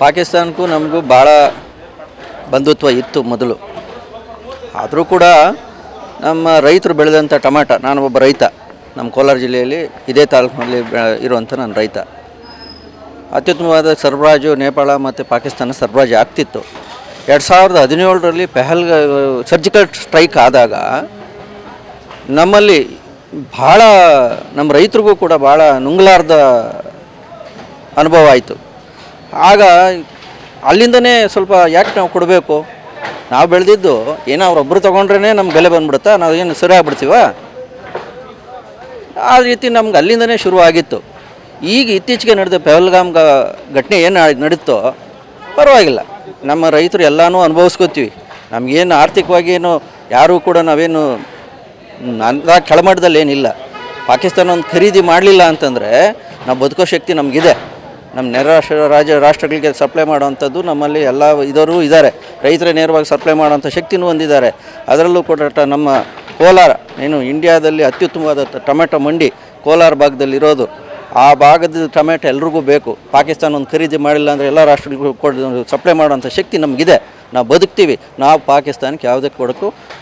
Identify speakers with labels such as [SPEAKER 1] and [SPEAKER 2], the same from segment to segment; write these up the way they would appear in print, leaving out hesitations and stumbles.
[SPEAKER 1] ಪಾಕಿಸ್ತಾನಕ್ಕೂ ನಮಗೂ ಭಾಳ ಬಂಧುತ್ವ ಇತ್ತು ಮೊದಲು. ಆದರೂ ಕೂಡ ನಮ್ಮ ರೈತರು ಬೆಳೆದಂಥ ಟೊಮ್ಯಾಟೊ, ನಾನು ಒಬ್ಬ ರೈತ, ನಮ್ಮ ಕೋಲಾರ ಜಿಲ್ಲೆಯಲ್ಲಿ ಇದೇ ತಾಲೂಕಿನಲ್ಲಿ ಇರುವಂಥ ನಾನು ರೈತ. ಅತ್ಯುತ್ತಮವಾದ ಸರಬರಾಜು ನೇಪಾಳ ಮತ್ತು ಪಾಕಿಸ್ತಾನ ಸರಬರಾಜು ಆಗ್ತಿತ್ತು. 2017ರಲ್ಲಿ ಸರ್ಜಿಕಲ್ ಸ್ಟ್ರೈಕ್ ಆದಾಗ ನಮ್ಮಲ್ಲಿ ಭಾಳ ನಮ್ಮ ರೈತರಿಗೂ ಕೂಡ ಭಾಳ ನುಂಗಲಾರ್ದ ಅನುಭವ ಆಯಿತು. ಆಗ ಅಲ್ಲಿಂದನೇ ಸ್ವಲ್ಪ ಯಾಕೆ ನಾವು ಕೊಡಬೇಕು, ನಾವು ಬೆಳೆದಿದ್ದು ಏನೋ ಅವರೊಬ್ಬರು ತೊಗೊಂಡ್ರೇ ನಮ್ಮ ಬೆಲೆ ಬಂದ್ಬಿಡುತ್ತಾ, ನಾವು ಏನು ಸರಿ ಆಗ್ಬಿಡ್ತೀವ, ಆ ರೀತಿ ನಮ್ಗೆ ಅಲ್ಲಿಂದನೇ ಶುರುವಾಗಿತ್ತು. ಈಗ ಇತ್ತೀಚೆಗೆ ನಡೆದ ಪಹಲ್ಗಾಮ್ ಘಟನೆ ಏನು ನಡೀತೋ ಪರವಾಗಿಲ್ಲ, ನಮ್ಮ ರೈತರು ಎಲ್ಲನೂ ಅನುಭವಿಸ್ಕೋತೀವಿ. ನಮಗೇನು ಆರ್ಥಿಕವಾಗಿ ಏನು ಯಾರೂ ಕೂಡ ನಾವೇನು ಕೆಳಮಟ್ಟದಲ್ಲಿ ಏನಿಲ್ಲ. ಪಾಕಿಸ್ತಾನ ಒಂದು ಖರೀದಿ ಮಾಡಲಿಲ್ಲ ಅಂತಂದರೆ ನಾವು ಬದುಕೋ ಶಕ್ತಿ ನಮಗಿದೆ. ನಮ್ಮ ನೆರೆ ರಾಷ್ಟ್ರಗಳಿಗೆ ಸಪ್ಲೈ ಮಾಡೋವಂಥದ್ದು ನಮ್ಮಲ್ಲಿ ಎಲ್ಲ ಇದರೂ ಇದ್ದಾರೆ. ರೈತರೇ ನೇರವಾಗಿ ಸಪ್ಲೈ ಮಾಡೋವಂಥ ಶಕ್ತಿನೂ ಹೊಂದಿದ್ದಾರೆ. ಅದರಲ್ಲೂ ಕೂಡ ನಮ್ಮ ಕೋಲಾರ ಏನು ಇಂಡಿಯಾದಲ್ಲಿ ಅತ್ಯುತ್ತಮವಾದ ಟೊಮೆಟೊ ಮಂಡಿ ಕೋಲಾರ ಭಾಗದಲ್ಲಿರೋದು. ಆ ಭಾಗದ ಟೊಮೆಟೊ ಎಲ್ರಿಗೂ ಬೇಕು. ಪಾಕಿಸ್ತಾನ ಒಂದು ಖರೀದಿ ಮಾಡಿಲ್ಲ ಅಂದರೆ ಎಲ್ಲ ರಾಷ್ಟ್ರಗಳಿಗೂ ಸಪ್ಲೈ ಮಾಡೋವಂಥ ಶಕ್ತಿ ನಮಗಿದೆ. ನಾವು ಬದುಕ್ತೀವಿ. ನಾವು ಪಾಕಿಸ್ತಾನಕ್ಕೆ ಯಾವುದೇ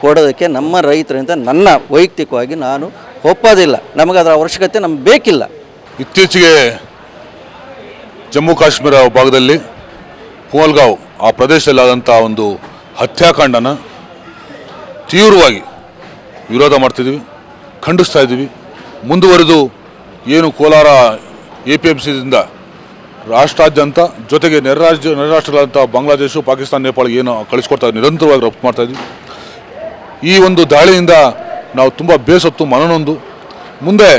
[SPEAKER 1] ಕೊಡೋದಕ್ಕೆ ನಮ್ಮ ರೈತರಿಂದ ನನ್ನ ವೈಯಕ್ತಿಕವಾಗಿ ನಾನು ಒಪ್ಪೋದಿಲ್ಲ. ನಮಗೆ ಅದರ ಅವಶ್ಯಕತೆ ನಮ್ಗೆ ಬೇಕಿಲ್ಲ.
[SPEAKER 2] ಇತ್ತೀಚೆಗೆ ಜಮ್ಮು ಕಾಶ್ಮೀರ ಭಾಗದಲ್ಲಿ ಪಹಲ್ಗಾಂವ್ ಆ ಪ್ರದೇಶದಲ್ಲಾದಂಥ ಒಂದು ಹತ್ಯಾಕಾಂಡನ ತೀವ್ರವಾಗಿ ವಿರೋಧ ಮಾಡ್ತಿದ್ದೀವಿ, ಖಂಡಿಸ್ತಾ ಇದ್ದೀವಿ. ಮುಂದುವರೆದು ಏನು ಕೋಲಾರ APMCದಿಂದ ರಾಷ್ಟ್ರಾದ್ಯಂತ ಜೊತೆಗೆ ನೆರೆ ರಾಷ್ಟ್ರಗಳಂಥ ಬಾಂಗ್ಲಾದೇಶ, ಪಾಕಿಸ್ತಾನ, ನೇಪಾಳ ಏನು ಕಳಿಸ್ಕೊಡ್ತಾ ನಿರಂತರವಾಗಿ ರಫ್ತು ಮಾಡ್ತಾಯಿದ್ವಿ. ಈ ಒಂದು ದಾಳಿಯಿಂದ ನಾವು ತುಂಬ ಬೇಸತ್ತು, ಮನನೊಂದು ಮುಂದೆ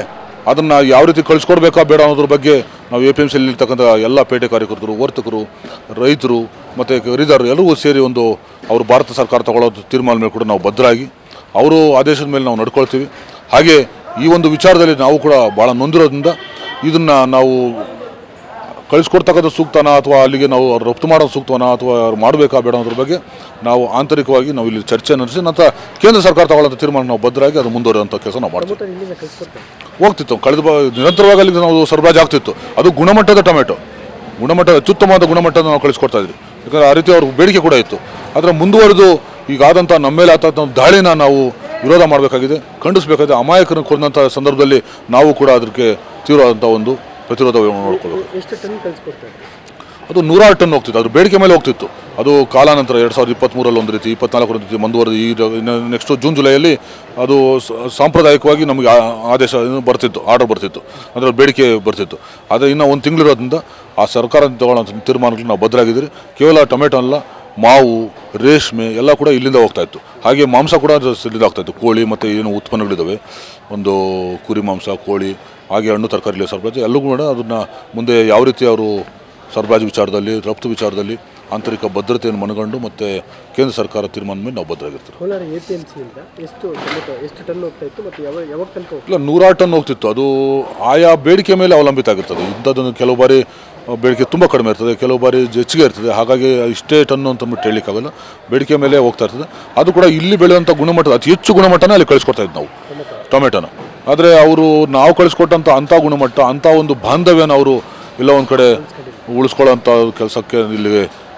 [SPEAKER 2] ಅದನ್ನು ಯಾವ ರೀತಿ ಕಳಿಸ್ಕೊಡ್ಬೇಕಾ ಬೇಡ ಅನ್ನೋದ್ರ ಬಗ್ಗೆ ನಾವು APMCಯಲ್ಲಿ ಇರ್ತಕ್ಕಂಥ ಎಲ್ಲ ಪೇಟೆ ಕಾರ್ಯಕರ್ತರು, ವರ್ತಕರು, ರೈತರು ಮತ್ತು ಖರೀದಾರರು ಎಲ್ಲರಿಗೂ ಸೇರಿ ಒಂದು ಅವರು ಭಾರತ ಸರ್ಕಾರ ತಗೊಳ್ಳೋ ತೀರ್ಮಾನ ಮೇಲೆ ಕೂಡ ನಾವು ಬದ್ಧರಾಗಿ ಅವರು ಆದೇಶದ ಮೇಲೆ ನಾವು ನಡ್ಕೊಳ್ತೀವಿ. ಹಾಗೆ ಈ ಒಂದು ವಿಚಾರದಲ್ಲಿ ನಾವು ಕೂಡ ಭಾಳ ನೊಂದಿರೋದ್ರಿಂದ ಇದನ್ನು ನಾವು ಕಳಿಸ್ಕೊಡ್ತಕ್ಕಂಥ ಸೂಕ್ತನ ಅಥವಾ ಅಲ್ಲಿಗೆ ನಾವು ರಫ್ತು ಮಾಡೋದು ಸೂಕ್ತವನ ಅಥವಾ ಮಾಡಬೇಕಾ ಬೇಡ ಅನ್ನೋದ್ರ ಬಗ್ಗೆ ನಾವು ಆಂತರಿಕವಾಗಿ ನಾವು ಇಲ್ಲಿ ಚರ್ಚೆ ನಡೆಸಿ ನಂತರ ಕೇಂದ್ರ ಸರ್ಕಾರ ತಗೊಳ್ಳೋಂಥ ತೀರ್ಮಾನ ನಾವು ಬದ್ಧರಾಗಿ ಅದು ಮುಂದುವರಿಯುವಂಥ ಕೆಲಸ ನಾವು ಮಾಡ್ತೀವಿ. ಹೋಗ್ತಿತ್ತು ನಿರಂತರವಾಗಿ ಅಲ್ಲಿಗೆ ನಾವು ಸರಬರಾಜು ಆಗ್ತಿತ್ತು. ಅದು ಗುಣಮಟ್ಟದ ಟೊಮೆಟೊ, ಅತ್ಯುತ್ತಮವಾದ ಗುಣಮಟ್ಟದ ನಾವು ಕಳಿಸ್ಕೊಡ್ತಾ ಇದ್ವಿ. ಯಾಕಂದರೆ ಆ ರೀತಿ ಅವ್ರಿಗೆ ಬೇಡಿಕೆ ಕೂಡ ಇತ್ತು. ಆದರೆ ಮುಂದುವರೆದು ಈಗಾದಂಥ ನಮ್ಮ ಮೇಲೆ ಆದಂಥ ದಾಳಿನ ನಾವು ವಿರೋಧ ಮಾಡಬೇಕಾಗಿದೆ, ಖಂಡಿಸಬೇಕಾಗಿದೆ. ಅಮಾಯಕರನ್ನು ಕೊಂದಂಥ ಸಂದರ್ಭದಲ್ಲಿ ನಾವು ಕೂಡ ಅದಕ್ಕೆ ತೀವ್ರವಾದಂಥ ಒಂದು ಪ್ರತಿರೋಧ ನೋಡ್ಕೊಳ್ಬೇಕು. ಅದು 106 ಟನ್ ಹೋಗ್ತಿತ್ತು. ಅದ್ರ ಬೇಡಿಕೆ ಮೇಲೆ ಹೋಗ್ತಿತ್ತು. ಅದು ಕಾಲಾನಂತರ 2023ರಲ್ಲಿ ಒಂದು ರೀತಿ, 24 ಒಂದು ರೀತಿ ಮುಂದುವರೆದು ಈ ನೆಕ್ಸ್ಟು ಜೂನ್ ಜುಲೈಯಲ್ಲಿ ಅದು ಸಾಂಪ್ರದಾಯಿಕವಾಗಿ ನಮಗೆ ಆದೇಶ ಬರ್ತಿತ್ತು, ಆರ್ಡರ್ ಬರ್ತಿತ್ತು, ಅಂದರೆ ಬೇಡಿಕೆ ಬರ್ತಿತ್ತು. ಆದರೆ ಇನ್ನು ಒಂದು ತಿಂಗಳಿರೋದ್ರಿಂದ ಆ ಸರ್ಕಾರ ತಗೊಳ್ಳೋಂಥ ತೀರ್ಮಾನಗಳು ನಾವು ಬದ್ಧರಾಗಿದ್ದೀರಿ. ಕೇವಲ ಟೊಮೆಟೊ ಅಲ್ಲ, ಮಾವು, ರೇಷ್ಮೆ ಎಲ್ಲ ಕೂಡ ಇಲ್ಲಿಂದ ಹೋಗ್ತಾಯಿತ್ತು. ಹಾಗೆ ಮಾಂಸ ಕೂಡ ಇಲ್ಲಿಂದ ಆಗ್ತಾಯಿತ್ತು. ಕೋಳಿ ಮತ್ತು ಏನು ಉತ್ಪನ್ನಗಳಿದ್ದಾವೆ, ಒಂದು ಕುರಿ ಮಾಂಸ, ಕೋಳಿ, ಹಾಗೆ ಹಣ್ಣು ತರಕಾರಿ ಸರಬರಾಜು ಎಲ್ಲೂ ಕೂಡ ಅದನ್ನು ಮುಂದೆ ಯಾವ ರೀತಿ ಅವರು ಸರಬರಾಜು ವಿಚಾರದಲ್ಲಿ, ರಫ್ತು ವಿಚಾರದಲ್ಲಿ ಆಂತರಿಕ ಭದ್ರತೆಯನ್ನು ಮನಗಂಡು ಮತ್ತು ಕೇಂದ್ರ ಸರ್ಕಾರ ತೀರ್ಮಾನ ಮೇಲೆ ನಾವು ಬದ್ಧರಾಗಿರ್ತೀವಿ. ಇಲ್ಲ, 106 ಟನ್ ಹೋಗ್ತಿತ್ತು. ಅದು ಆಯಾ ಬೇಡಿಕೆ ಮೇಲೆ ಅವಲಂಬಿತ ಆಗಿರ್ತದೆ. ಇಂಥದ್ದನ್ನು ಕೆಲವು ಬಾರಿ ಬೇಡಿಕೆ ತುಂಬ ಕಡಿಮೆ ಇರ್ತದೆ, ಕೆಲವು ಬಾರಿ ಹೆಚ್ಚಿಗೆ ಇರ್ತದೆ. ಹಾಗಾಗಿ ಇಷ್ಟೇ ಟನ್ನು ಅಂತಂದ್ಬಿಟ್ಟು ಹೇಳಲಿಕ್ಕಾಗಲ್ಲ. ಬೇಡಿಕೆ ಮೇಲೆ ಹೋಗ್ತಾ ಇರ್ತದೆ. ಅದು ಕೂಡ ಇಲ್ಲಿ ಬೆಳೆದಂಥ ಗುಣಮಟ್ಟದ ಅತಿ ಹೆಚ್ಚು ಗುಣಮಟ್ಟನ ಅಲ್ಲಿ ಕಳಿಸ್ಕೊಡ್ತಾ ಇದ್ದು ನಾವು ಟೊಮೆಟೊನ. ಆದರೆ ಅವರು ನಾವು ಕಳಿಸ್ಕೊಟ್ಟಂಥ ಅಂಥ ಗುಣಮಟ್ಟ, ಅಂಥ ಒಂದು ಬಾಂಧವ್ಯನ ಅವರು ಎಲ್ಲ ಒಂದು ಕಡೆ ಉಳಿಸ್ಕೊಳ್ಳೋಂಥ ಕೆಲಸಕ್ಕೆ ಇಲ್ಲಿ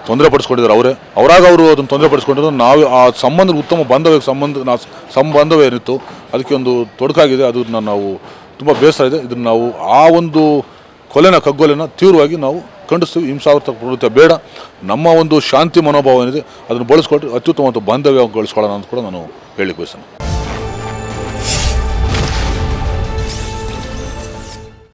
[SPEAKER 2] ತೊಂದರೆ ಪಡಿಸ್ಕೊಂಡಿದ್ದಾರೆ. ಅವರಾಗ ಅವರು ಅದನ್ನು ತೊಂದರೆ ಪಡಿಸ್ಕೊಂಡಿದ್ರು. ನಾವು ಆ ಸಂಬಂಧ ಉತ್ತಮ ಸಂಬಂಧವೇ ಏನಿತ್ತು ಅದಕ್ಕೆ ಒಂದು ತೊಡಕಾಗಿದೆ. ಅದನ್ನು ನಾವು ತುಂಬ ಬೇಸರ ಇದೆ. ಇದನ್ನು ನಾವು ಆ ಒಂದು ಕಗ್ಗೊಲೆನ ತೀವ್ರವಾಗಿ ನಾವು ಖಂಡಿಸ್ತೀವಿ. ಹಿಂಸಾತ್ಮಕ ಪ್ರವೃತ್ತಿ ಬೇಡ. ನಮ್ಮ ಒಂದು ಶಾಂತಿ ಮನೋಭಾವ ಏನಿದೆ ಅದನ್ನು ಬಳಸ್ಕೊಟ್ಟು ಅತ್ಯುತ್ತಮ ಬಾಂಧವ್ಯ ಗಳಿಸ್ಕೊಳ್ಳೋಣ ಅಂತ ಕೂಡ ನಾನು ಹೇಳಲಿಕ್ಕೆ ಬಯಸ್ತೇನೆ.